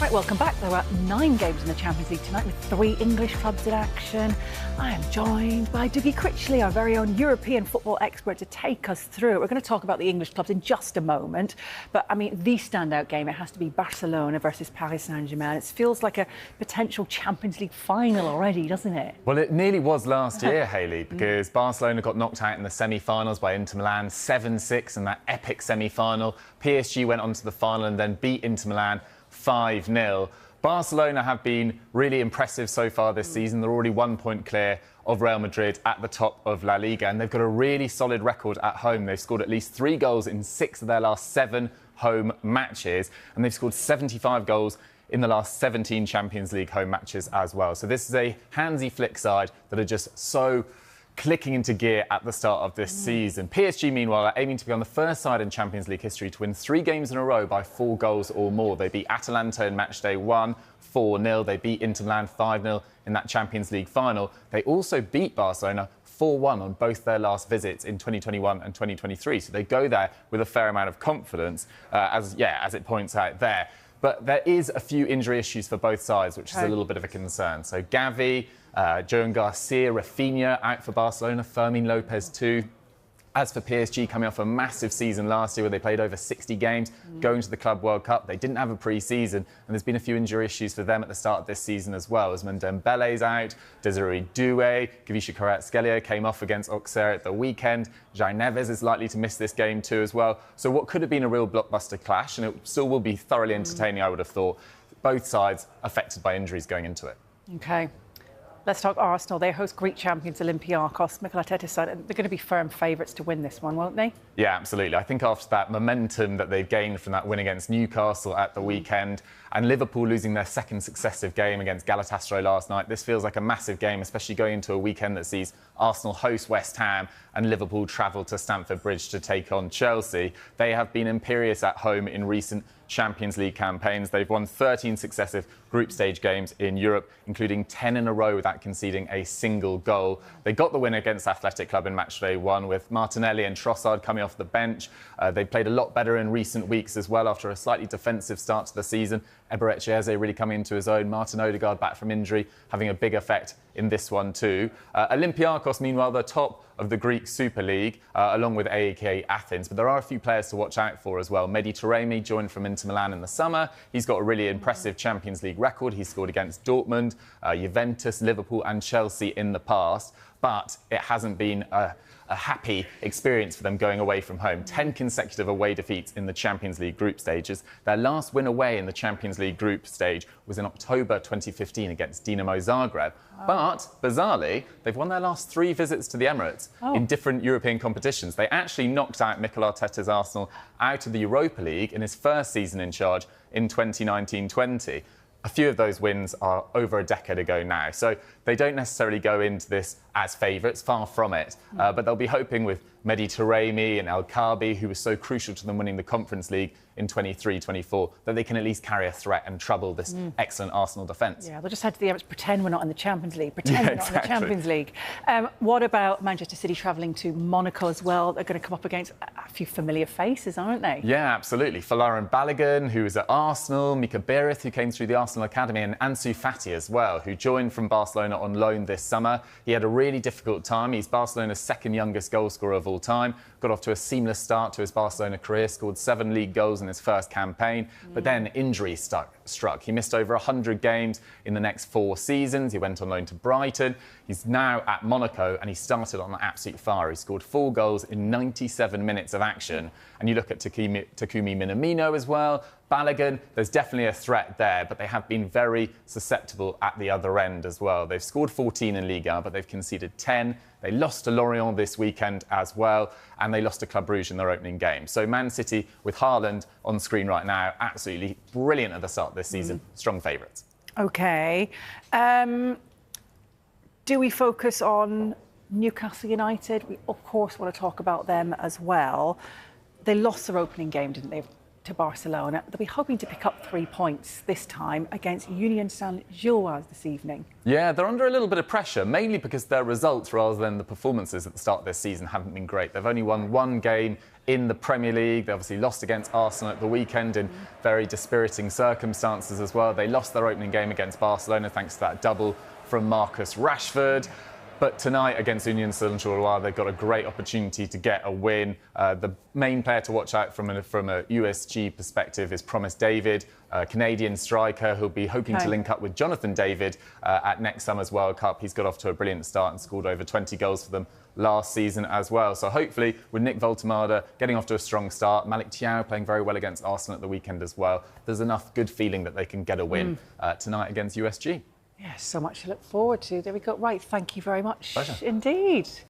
Right, welcome back. There are 9 games in the Champions League tonight with 3 English clubs in action. I am joined by Dougie Critchley, our very own European football expert, to take us through. We're going to talk about the English clubs in just a moment. But, I mean, the standout game, it has to be Barcelona versus Paris Saint-Germain. It feels like a potential Champions League final already, doesn't it? Well, it nearly was last year, Hayley, because Barcelona got knocked out in the semi-finals by Inter Milan 7-6 in that epic semi-final. PSG went on to the final and then beat Inter Milan 5-0. Barcelona have been really impressive so far this season. They're already 1 point clear of Real Madrid at the top of La Liga, and they've got a really solid record at home. They've scored at least 3 goals in 6 of their last 7 home matches, and they've scored 75 goals in the last 17 Champions League home matches as well. So this is a handsy Flick side that are just so clicking into gear at the start of this season. PSG, meanwhile, are aiming to be on the first side in Champions League history to win 3 games in a row by 4 goals or more. They beat Atalanta in matchday 1, 4-0. They beat Inter Milan 5-0 in that Champions League final. They also beat Barcelona 4-1 on both their last visits in 2021 and 2023. So they go there with a fair amount of confidence, as it points out there. But there is a few injury issues for both sides, which is a little bit of a concern. So Xavi, Joan Garcia, Rafinha out for Barcelona, Fermin Lopez too. As for PSG, coming off a massive season last year where they played over 60 games, going to the Club World Cup, they didn't have a pre-season, and there's been a few injury issues for them at the start of this season as well. As Dembele's out, Desiree Doué, Gavisha Kvaratskhelia came off against Auxerre at the weekend. Jai Neves is likely to miss this game too as well. So what could have been a real blockbuster clash, and it still will be thoroughly entertaining, I would have thought. Both sides affected by injuries going into it. OK. Let's talk Arsenal. They host Greek champions Olympiacos. Mikel Arteta's side, they're going to be firm favourites to win this one, won't they? Yeah, absolutely. I think after that momentum that they've gained from that win against Newcastle at the weekend, and Liverpool losing their 2nd successive game against Galatasaray last night, this feels like a massive game, especially going into a weekend that sees Arsenal host West Ham and Liverpool travel to Stamford Bridge to take on Chelsea. They have been imperious at home in recent Champions League campaigns. They've won 13 successive group stage games in Europe, including 10 in a row without conceding a single goal. They got the win against Athletic Club in matchday 1 with Martinelli and Trossard coming off the bench. They've played a lot better in recent weeks as well after a slightly defensive start to the season. Eberechi Eze really coming into his own. Martin Odegaard back from injury, having a big effect in this one too. Olympiacos, meanwhile, they're top of the Greek Super League, along with AEK Athens. But there are a few players to watch out for as well. Mehdi Taremi joined from Inter Milan in the summer. He's got a really impressive Champions League record. He scored against Dortmund, Juventus, Liverpool and Chelsea in the past. But it hasn't been a happy experience for them going away from home. 10 consecutive away defeats in the Champions League group stages. Their last win away in the Champions League group stage was in October 2015 against Dinamo Zagreb. But, bizarrely, they've won their last 3 visits to the Emirates in different European competitions. They actually knocked out Mikel Arteta's Arsenal out of the Europa League in his first season in charge in 2019-20. A few of those wins are over a decade ago now. So they don't necessarily go into this as favourites, far from it. But they'll be hoping with Mehdi Taremi and El Kaabi, who was so crucial to them winning the Conference League in 23-24, that they can at least carry a threat and trouble this excellent Arsenal defence. Yeah, they'll just head to the Emirates, pretend we're not in the Champions League, pretend we're not in the Champions League. What about Manchester City travelling to Monaco as well? They're going to come up against a few familiar faces, aren't they? Yeah, absolutely. Folarin Balogun, who was at Arsenal, Mika Berith, who came through the Arsenal Academy, and Ansu Fati as well, who joined from Barcelona on loan this summer. He had a really difficult time. He's Barcelona's 2nd youngest goal scorer of all time. Got off to a seamless start to his Barcelona career, scored 7 league goals in his first campaign, but then injury struck. He missed over 100 games in the next 4 seasons. He went on loan to Brighton. He's now at Monaco, and he started on an absolute fire. He scored 4 goals in 97 minutes of action. And you look at Takumi Minamino as well, Balogun, there's definitely a threat there, but they have been very susceptible at the other end as well. They've scored 14 in Ligue 1, but they've conceded 10. They lost to Lorient this weekend as well, and they lost to Club Brugge in their opening game. So Man City, with Haaland on screen right now, absolutely brilliant at the start of this season. Strong favourites. OK. Do we focus on Newcastle United? We, of course, want to talk about them as well. They lost their opening game, didn't they, to Barcelona? They'll be hoping to pick up 3 points this time against Union Saint-Gilloise this evening. Yeah, they're under a little bit of pressure, mainly because their results rather than the performances at the start of this season haven't been great. They've only won 1 game in the Premier League. They obviously lost against Arsenal at the weekend in very dispiriting circumstances as well. They lost their opening game against Barcelona thanks to that double from Marcus Rashford. But tonight against Union Saint-Germain, they've got a great opportunity to get a win. The main player to watch out from a USG perspective is Promise David, a Canadian striker who'll be hoping to link up with Jonathan David at next summer's World Cup. He's got off to a brilliant start and scored over 20 goals for them last season as well. So hopefully with Nick Voltemade getting off to a strong start, Malik Thiaw playing very well against Arsenal at the weekend as well, there's enough good feeling that they can get a win tonight against USG. Yes, so much to look forward to. There we go. Right, thank you very much. Pleasure. Indeed.